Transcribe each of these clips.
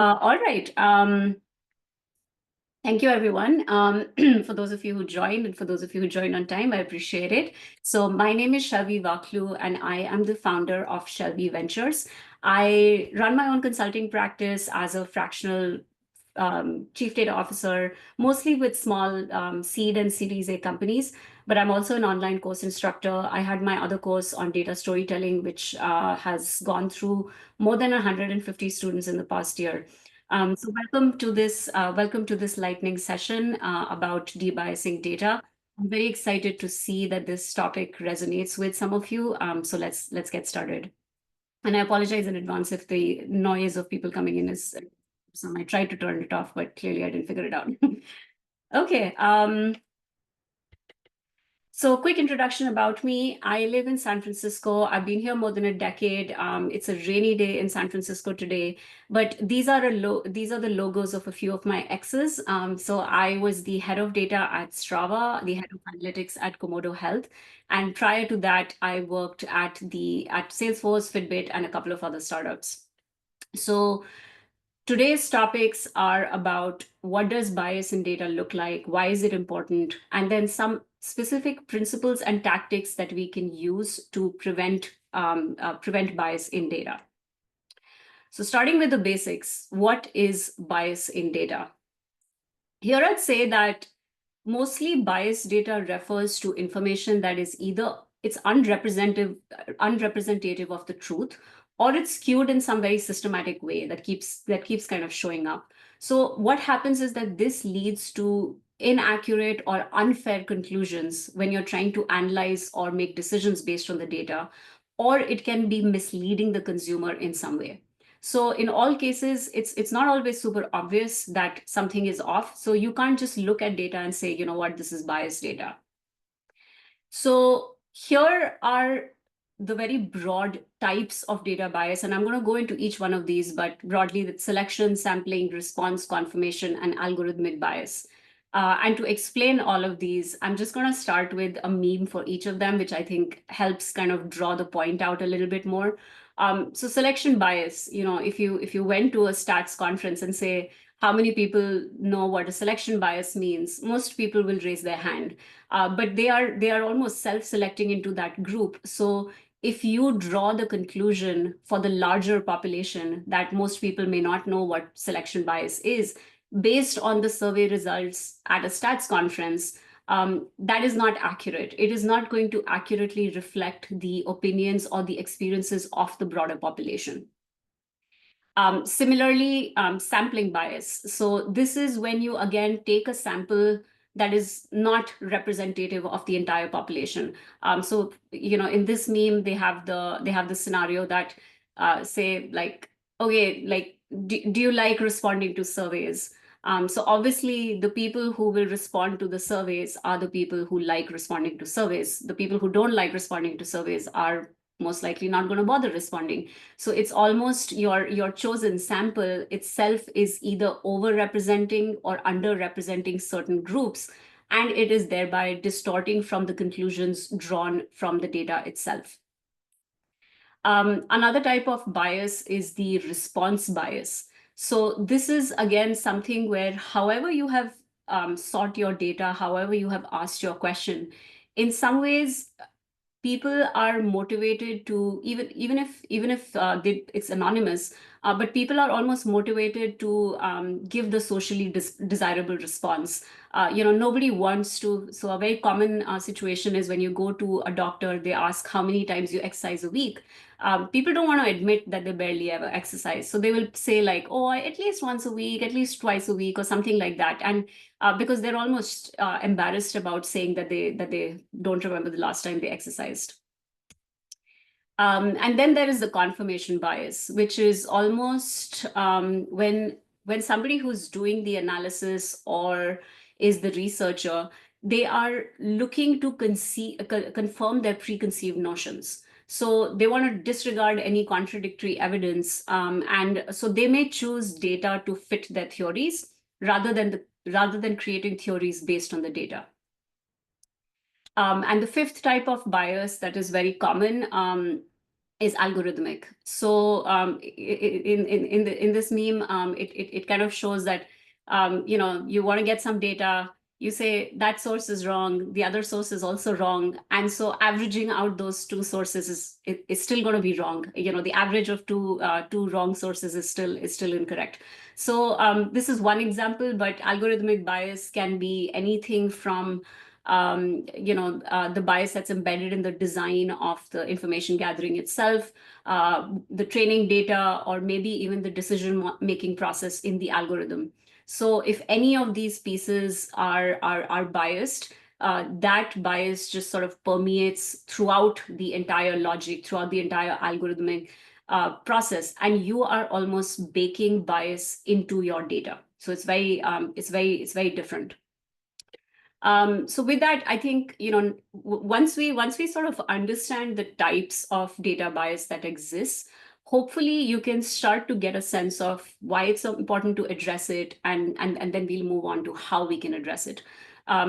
All right. Thank you, everyone. For those of you who joined and for those of you who joined on time, I appreciate it. So my name is Shelby Vaklu, and I am the founder of Shelby Ventures. I run my own consulting practice as a fractional chief data officer, mostly with small seed and Series A companies. But I'm also an online course instructor. I had my other course on data storytelling, which has gone through more than 150 students in the past year. So welcome to this lightning session about debiasing data. I'm very excited to see that this topic resonates with some of you. So let's get started. And I apologize in advance if the noise of people coming in is some. I tried to turn it off, but clearly I didn't figure it out. Okay. So quick introduction about me. I live in San Francisco. I've been here more than a decade. It's a rainy day in San Francisco today, but these are the logos of a few of my exes. So I was the head of data at Strava, the head of analytics at Komodo Health, and prior to that, I worked at Salesforce, Fitbit, and a couple of other startups. So today's topics are about what does bias in data look like, why is it important, and then some specific principles and tactics that we can use to prevent bias in data. So starting with the basics, what is bias in data? Here I'd say that mostly bias data refers to information that is either it's unrepresentative of the truth, or it's skewed in some very systematic way that keeps kind of showing up. So what happens is that this leads to inaccurate or unfair conclusions when you're trying to analyze or make decisions based on the data, or it can be misleading the consumer in some way. So in all cases, it's not always super obvious that something is off. So you can't just look at data and say, you know what, this is biased data. So here are the very broad types of data bias, and I'm going to go into each one of these, but broadly, the selection, sampling, response, confirmation, and algorithmic bias. And to explain all of these, I'm just going to start with a meme for each of them, which I think helps kind of draw the point out a little bit more. So selection bias, if you went to a stats conference and say, how many people know what a selection bias means? Most people will raise their hand, but they are almost self-selecting into that group. So if you draw the conclusion for the larger population that most people may not know what selection bias is, based on the survey results at a stats conference, that is not accurate. It is not going to accurately reflect the opinions or the experiences of the broader population. Similarly, sampling bias. So this is when you, again, take a sample that is not representative of the entire population. So, in this meme, they have the scenario that say like, okay, like, do you like responding to surveys? So obviously, the people who will respond to the surveys are the people who like responding to surveys. The people who don't like responding to surveys are most likely not going to bother responding. So it's almost your chosen sample itself is either overrepresenting or underrepresenting certain groups, and it is thereby distorting from the conclusions drawn from the data itself. Another type of bias is the response bias. So this is, again, something where however you have sought your data, however you have asked your question, in some ways, people are motivated to even if it's anonymous, but people are almost motivated to give the socially desirable response. Nobody wants to. So a very common situation is when you go to a doctor, they ask how many times you exercise a week. People don't want to admit that they barely ever exercise, so they will say like, oh, at least once a week, at least twice a week, or something like that. And because they're almost embarrassed about saying that they don't remember the last time they exercised. And then there is the confirmation bias, which is almost when somebody who's doing the analysis or is the researcher, they are looking to confirm their preconceived notions. So they want to disregard any contradictory evidence, and so they may choose data to fit their theories rather than creating theories based on the data. And the fifth type of bias that is very common is algorithmic. So in this meme, it kind of shows that you want to get some data, you say that source is wrong, the other source is also wrong, and so averaging out those two sources is still going to be wrong. The average of two wrong sources is still incorrect. So this is one example, but algorithmic bias can be anything from the bias that's embedded in the design of the information gathering itself, the training data, or maybe even the decision-making process in the algorithm. So if any of these pieces are biased, that bias just sort of permeates throughout the entire logic, throughout the entire algorithmic process, and you are almost baking bias into your data. So it's very different. So with that, I think once we sort of understand the types of data bias that exists, hopefully you can start to get a sense of why it's so important to address it, and then we'll move on to how we can address it.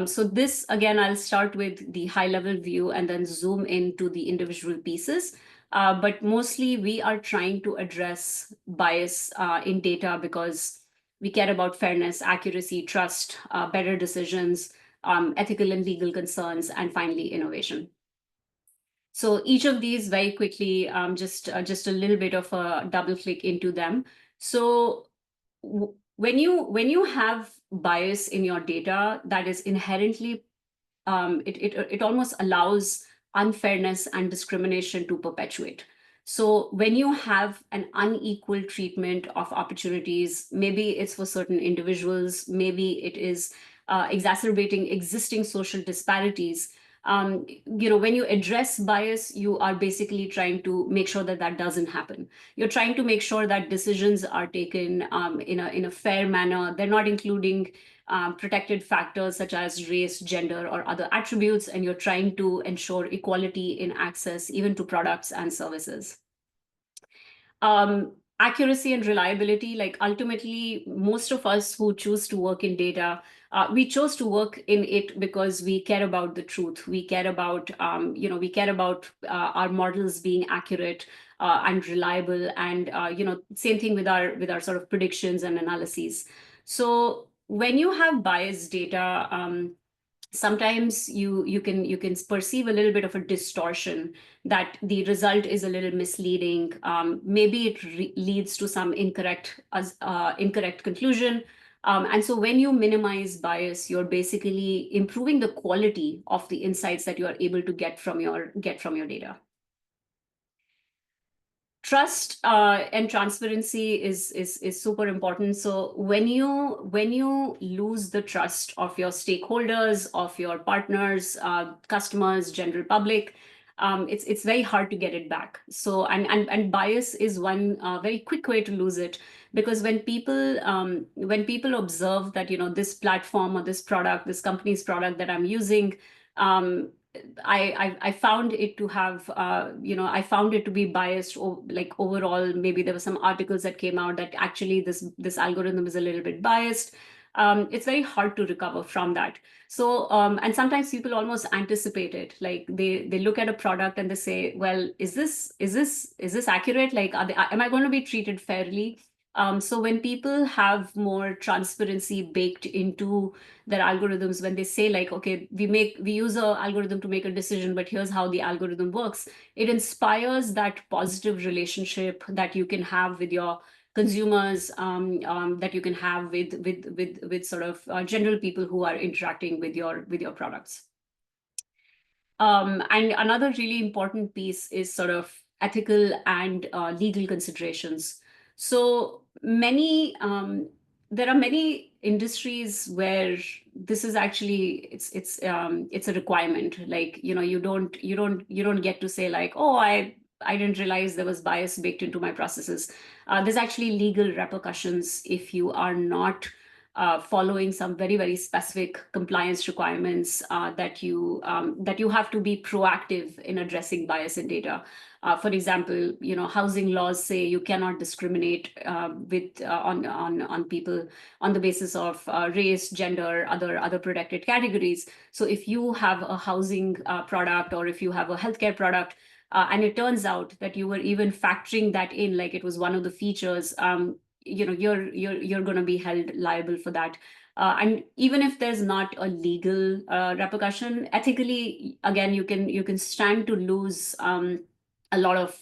So this, again, I'll start with the high level view and then zoom into the individual pieces. But mostly we are trying to address bias in data because we care about fairness, accuracy, trust, better decisions, ethical and legal concerns, and finally, innovation. So each of these very quickly, just a little bit of a double click into them. So when you have bias in your data, that is inherently, it almost allows unfairness and discrimination to perpetuate. So when you have an unequal treatment of opportunities, maybe it's for certain individuals, maybe it is exacerbating existing social disparities. When you address bias, you are basically trying to make sure that that doesn't happen. You're trying to make sure that decisions are taken in a fair manner. They're not including protected factors such as race, gender, or other attributes, and you're trying to ensure equality in access even to products and services. Accuracy and reliability, like ultimately, most of us who choose to work in data, we chose to work in it because we care about the truth. We care about, our models being accurate and reliable, and same thing with our sort of predictions and analyses. So when you have biased data, sometimes you can perceive a little bit of a distortion, that the result is a little misleading. Maybe it leads to some incorrect conclusion. And so when you minimize bias, you're basically improving the quality of the insights that you are able to get from your data. Trust and transparency is super important. So when you lose the trust of your stakeholders, of your partners, customers, general public, it's very hard to get it back. So and bias is one very quick way to lose it, because when people observe that this platform or this product, this company's product that I'm using, I found it to have, I found it to be biased, or like overall, maybe there were some articles that came out that actually this algorithm is a little bit biased. It's very hard to recover from that. So, and sometimes people almost anticipate it. Like they look at a product and they say, well, is this accurate? Like, am I going to be treated fairly? So when people have more transparency baked into their algorithms, when they say like, okay, we use an algorithm to make a decision, but here's how the algorithm works, it inspires that positive relationship that you can have with your consumers, that you can have with sort of general people who are interacting with your products. And another really important piece is sort of ethical and legal considerations. So there are many industries where this is actually it's a requirement. Like you don't get to say like, oh, I didn't realize there was bias baked into my processes. There's actually legal repercussions if you are not following some very, very specific compliance requirements that you have to be proactive in addressing bias in data. For example, housing laws say you cannot discriminate on people on the basis of race, gender, other protected categories. So if you have a housing product, or if you have a healthcare product, and it turns out that you were even factoring that in, like it was one of the features, you're going to be held liable for that. And even if there's not a legal repercussion, ethically, again, you can stand to lose a lot of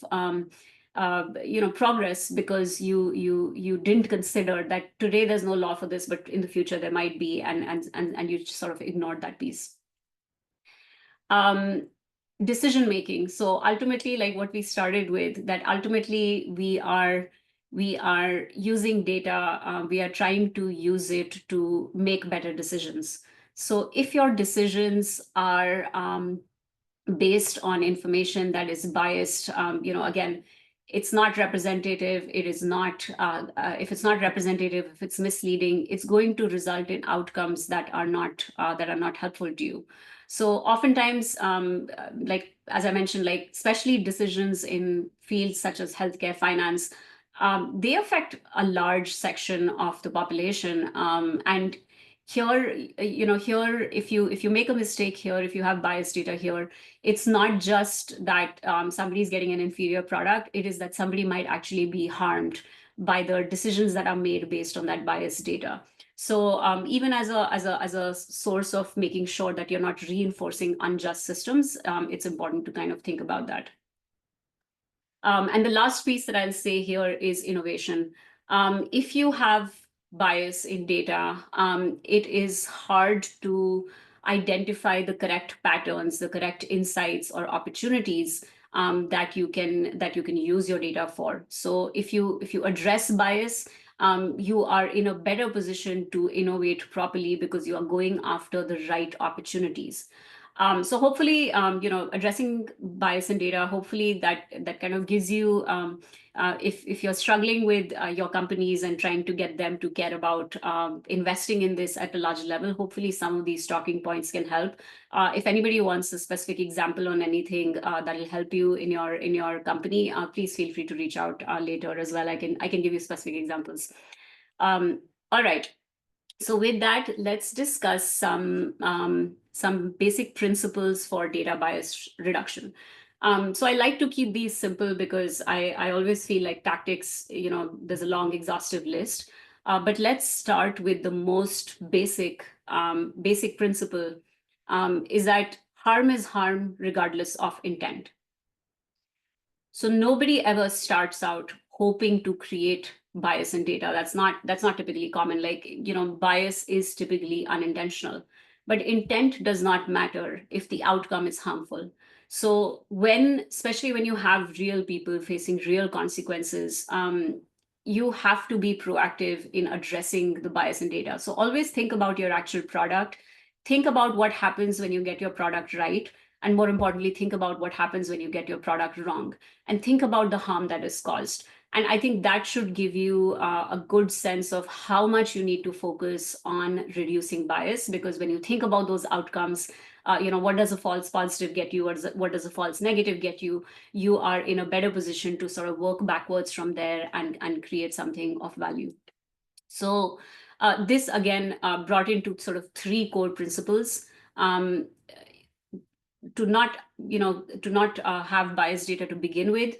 progress, because you didn't consider that today there's no law for this, but in the future there might be, and you sort of ignored that piece. Decision making. So ultimately, like what we started with, that ultimately we are using data, we are trying to use it to make better decisions. So if your decisions are based on information that is biased, again, it's not representative, it is not, if it's not representative, if it's misleading, it's going to result in outcomes that are not helpful to you. So oftentimes, like as I mentioned, like especially decisions in fields such as healthcare, finance, they affect a large section of the population. And here, here, if you make a mistake here, if you have biased data here, it's not just that somebody's getting an inferior product. It is that somebody might actually be harmed by the decisions that are made based on that biased data. So even as a source of making sure that you're not reinforcing unjust systems, it's important to kind of think about that. And the last piece that I'll say here is innovation. If you have bias in data, it is hard to identify the correct patterns, the correct insights or opportunities that you can use your data for. So if you address bias, you are in a better position to innovate properly, because you are going after the right opportunities. So hopefully, addressing bias in data, hopefully that kind of gives you, if you're struggling with your companies and trying to get them to care about investing in this at a large level, hopefully some of these talking points can help. If anybody wants a specific example on anything that will help you in your company, please feel free to reach out later as well. I can give you specific examples. All right. So with that, let's discuss some basic principles for data bias reduction. So I like to keep these simple, because I always feel like tactics, there's a long, exhaustive list. But let's start with the most basic principle, is that harm is harm regardless of intent. So nobody ever starts out hoping to create bias in data. That's not typically common. Like, bias is typically unintentional, but intent does not matter if the outcome is harmful. So especially when you have real people facing real consequences, you have to be proactive in addressing the bias in data. So always think about your actual product. Think about what happens when you get your product right. And more importantly, think about what happens when you get your product wrong, and think about the harm that is caused. And I think that should give you a good sense of how much you need to focus on reducing bias, because when you think about those outcomes, what does a false positive get you? What does a false negative get you? You are in a better position to sort of work backwards from there and create something of value. So this again brought into sort of three core principles. To not have biased data to begin with,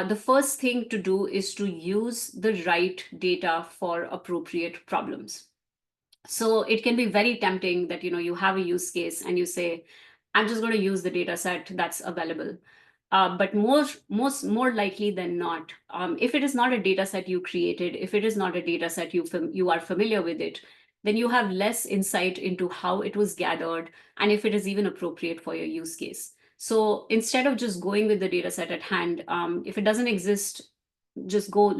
the first thing to do is to use the right data for appropriate problems. So it can be very tempting that you have a use case and you say, I'm just going to use the data set that's available. But more likely than not, if it is not a data set you created, if it is not a data set you are familiar with it, then you have less insight into how it was gathered and if it is even appropriate for your use case. So instead of just going with the data set at hand, if it doesn't exist, just go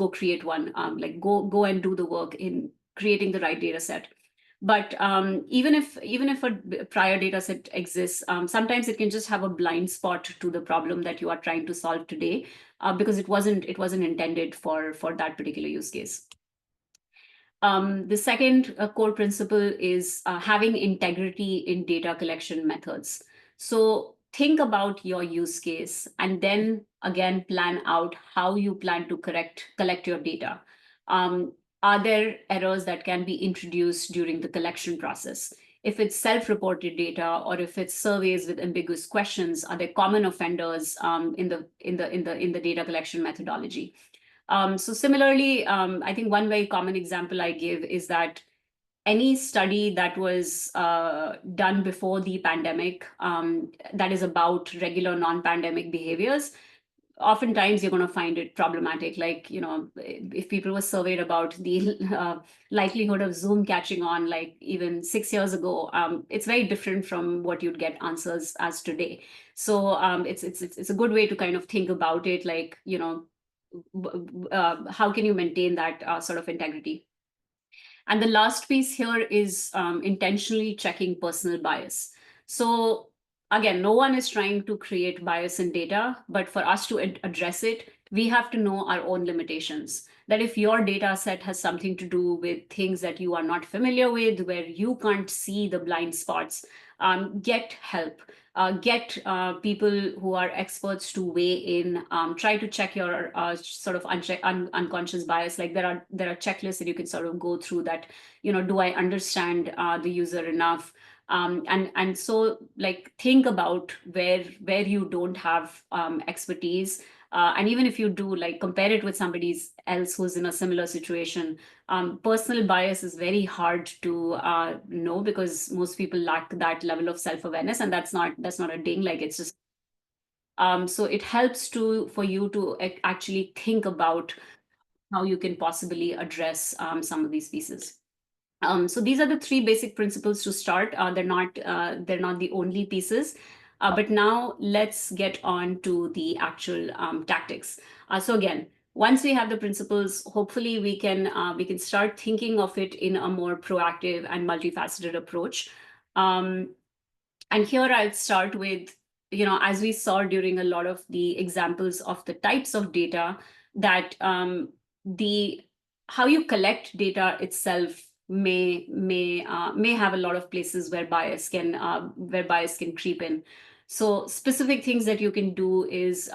create one. Like go and do the work in creating the right data set. But even if a prior data set exists, sometimes it can just have a blind spot to the problem that you are trying to solve today, because it wasn't intended for that particular use case. The second core principle is having integrity in data collection methods. So think about your use case and then again plan out how you plan to collect your data. Are there errors that can be introduced during the collection process? if it's self-reported data, or if it's surveys with ambiguous questions, are there common offenders in the data collection methodology? So similarly, I think one very common example I give is that any study that was done before the pandemic, that is about regular non-pandemic behaviors, oftentimes you're going to find it problematic. Like, if people were surveyed about the likelihood of Zoom catching on, like even 6 years ago, it's very different from what you'd get answers as today. So it's a good way to kind of think about it, like, how can you maintain that sort of integrity? And the last piece here is intentionally checking personal bias. So again, no one is trying to create bias in data, but for us to address it, we have to know our own limitations. That if your data set has something to do with things that you are not familiar with, where you can't see the blind spots, get help. Get people who are experts to weigh in. Try to check your sort of unconscious bias. Like there are checklists that you can sort of go through. That, do I understand the user enough? And so, like, think about where you don't have expertise, and even if you do, like, compare it with somebody else who's in a similar situation. Personal bias is very hard to know, because most people lack that level of self-awareness, and that's not a ding. Like, it's just so it helps for you to actually think about how you can possibly address some of these pieces. So these are the three basic principles to start. They're not the only pieces, but now let's get on to the actual tactics. So again, once we have the principles, hopefully we can start thinking of it in a more proactive and multifaceted approach. Um, and here I'll start with, as we saw during a lot of the examples of the types of data, that the how you collect data itself may have a lot of places where bias can creep in. So specific things that you can do is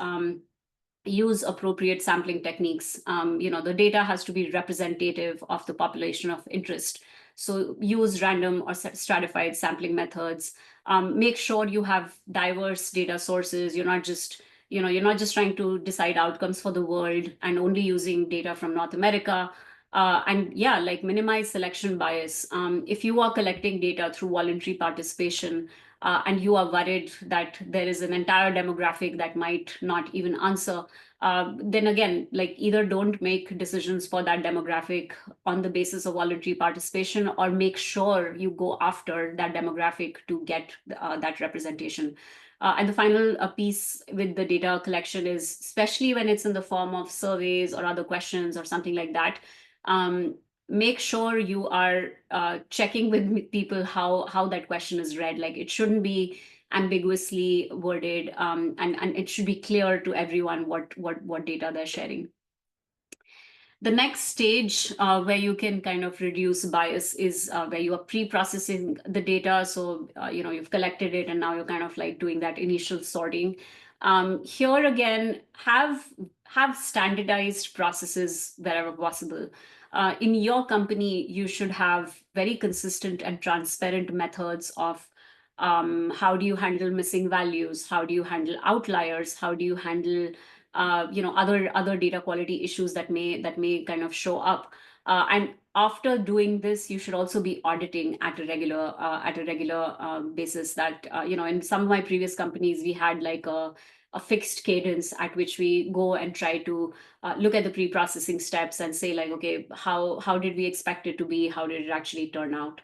use appropriate sampling techniques. The data has to be representative of the population of interest. So use random or stratified sampling methods. Make sure you have diverse data sources. You're not just trying to decide outcomes for the world and only using data from North America. And yeah, like, minimize selection bias. If you are collecting data through voluntary participation, and you are worried that there is an entire demographic that might not even answer, then again, like, either don't make decisions for that demographic on the basis of voluntary participation, or make sure you go after that demographic to get that representation. And the final piece with the data collection is, especially when it's in the form of surveys or other questions or something like that, make sure you are checking with people how that question is read. Like, it shouldn't be ambiguously worded, and it should be clear to everyone what data they're sharing. The next stage where you can kind of reduce bias is where you are pre-processing the data. So, you've collected it, and now you're kind of like doing that initial sorting. Here again, have standardized processes wherever possible. In your company, you should have very consistent and transparent methods of how do you handle missing values, how do you handle outliers, how do you handle other data quality issues that may kind of show up. And after doing this, you should also be auditing at a regular basis. That in some of my previous companies, we had like a fixed cadence at which we go and try to look at the pre-processing steps and say, like, okay, how did we expect it to be? How did it actually turn out?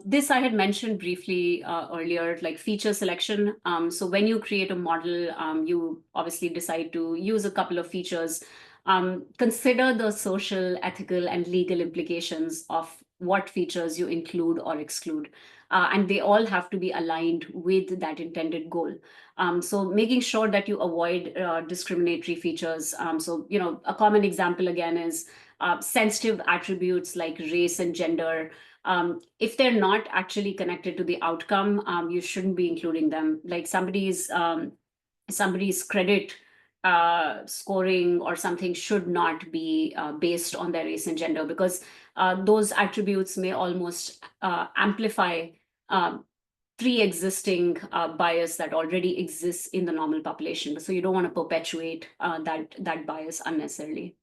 This I had mentioned briefly earlier, like feature selection. So when you create a model, you obviously decide to use a couple of features. Consider the social, ethical, and legal implications of what features you include or exclude. And they all have to be aligned with that intended goal. So making sure that you avoid discriminatory features. So, a common example again is sensitive attributes like race and gender. If they're not actually connected to the outcome, you shouldn't be including them. Like, somebody's credit scoring or something should not be based on their race and gender, because those attributes may almost amplify uh, pre-existing bias that already exists in the normal population. So you don't want to perpetuate that bias unnecessarily.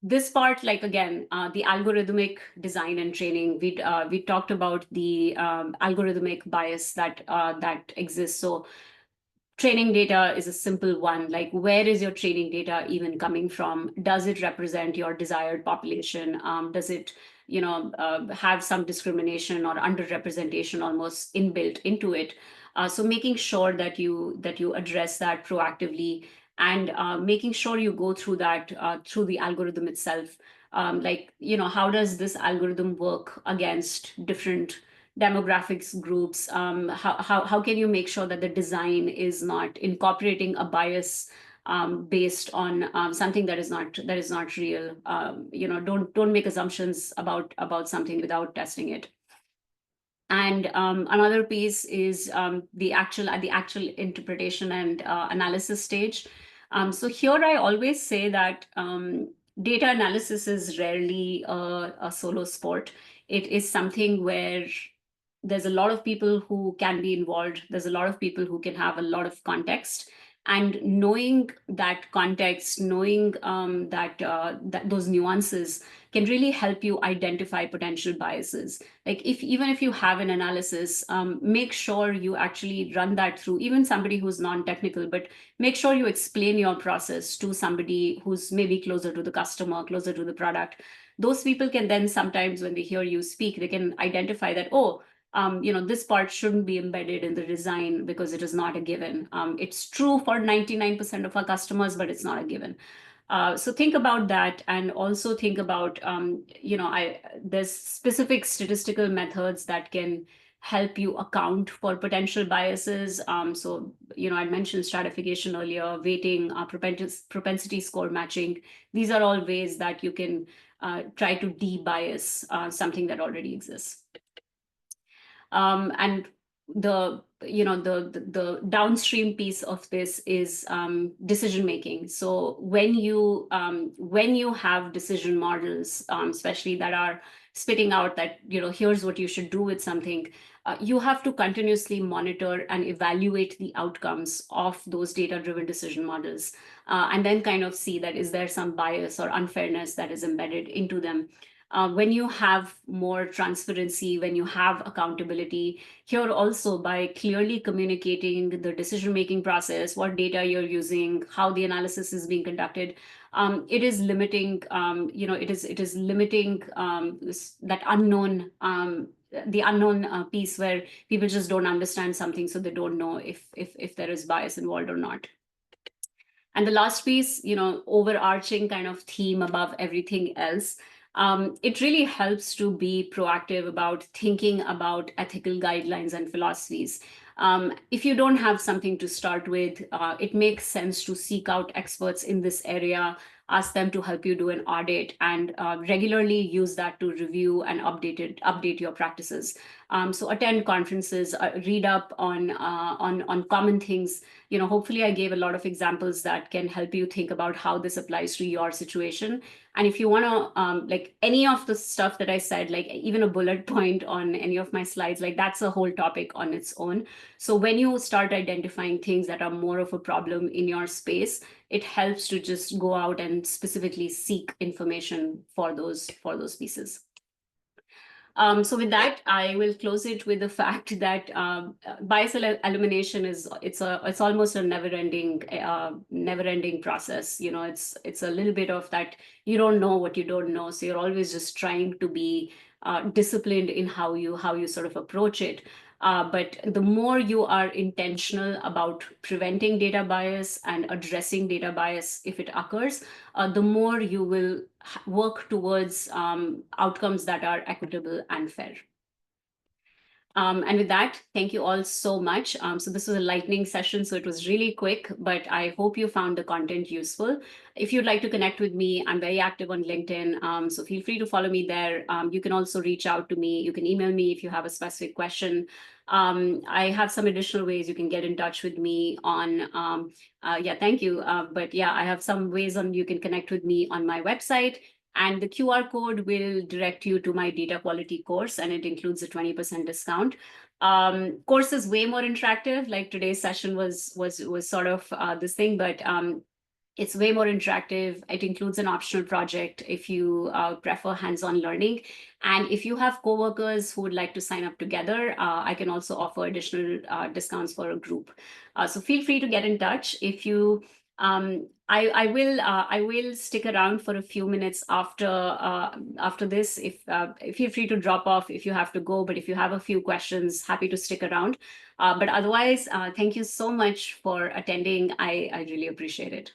This part, like again, the algorithmic design and training, we talked about the algorithmic bias that exists. So training data is a simple one. Like, where is your training data even coming from? Does it represent your desired population? Does it, have some discrimination or underrepresentation almost inbuilt into it? So making sure that you address that proactively, and making sure you go through that through the algorithm itself. Like, how does this algorithm work against different demographics groups? How can you make sure that the design is not incorporating a bias based on something that is not real? Don't make assumptions about something without testing it. And another piece is the actual interpretation and analysis stage. So here I always say that data analysis is rarely a solo sport. It is something where there's a lot of people who can be involved. There's a lot of people who can have a lot of context. And knowing that context, knowing that those nuances can really help you identify potential biases. Like, even if you have an analysis, make sure you actually run that through even somebody who's non-technical, but make sure you explain your process to somebody who's maybe closer to the customer, closer to the product. Those people can then sometimes, when they hear you speak, they can identify that, oh, this part shouldn't be embedded in the design because it is not a given. It's true for 99% of our customers, but it's not a given. So think about that, and also think about, there's specific statistical methods that can help you account for potential biases. So, I mentioned stratification earlier, weighting, propensity score matching. These are all ways that you can try to de-bias something that already exists. And the downstream piece of this is decision making. So when you have decision models, especially that are spitting out that, here's what you should do with something, you have to continuously monitor and evaluate the outcomes of those data driven decision models, and then kind of see that, is there some bias or unfairness that is embedded into them. When you have more transparency, when you have accountability, here also, by clearly communicating the decision-making process, what data you're using, how the analysis is being conducted, it is limiting, it is limiting that unknown, the unknown piece where people just don't understand something, so they don't know if there is bias involved or not. And the last piece, overarching kind of theme above everything else, it really helps to be proactive about thinking about ethical guidelines and philosophies. If you don't have something to start with, it makes sense to seek out experts in this area, ask them to help you do an audit, and regularly use that to review and update your practices. So attend conferences, read up on common things. Hopefully I gave a lot of examples that can help you think about how this applies to your situation. And if you want to, like, any of the stuff that I said, like even a bullet point on any of my slides, like, that's a whole topic on its own. So when you start identifying things that are more of a problem in your space, it helps to just go out and specifically seek information for those pieces. So with that, I will close it with the fact that bias elimination it's almost a never-ending process. It's a little bit of that, you don't know what you don't know, so you're always just trying to be disciplined in how you sort of approach it. But the more you are intentional about preventing data bias and addressing data bias if it occurs, the more you will work towards outcomes that are equitable and fair. And with that, thank you all so much. So this was a lightning session, so it was really quick, but I hope you found the content useful. If you'd like to connect with me, I'm very active on LinkedIn, so feel free to follow me there. You can also reach out to me. You can email me if you have a specific question. I have some additional ways you can get in touch with me on, yeah, thank you. But yeah, I have some ways on you can connect with me on my website. And the QR code will direct you to my data quality course, and it includes a 20% discount. Course is way more interactive. Like today's session was sort of this thing, but it's way more interactive. It includes an optional project if you prefer hands-on learning. And if you have coworkers who would like to sign up together, I can also offer additional discounts for a group. So feel free to get in touch. If you I will stick around for a few minutes after this. If feel free to drop off if you have to go, but if you have a few questions, happy to stick around. But otherwise, thank you so much for attending. I really appreciate it.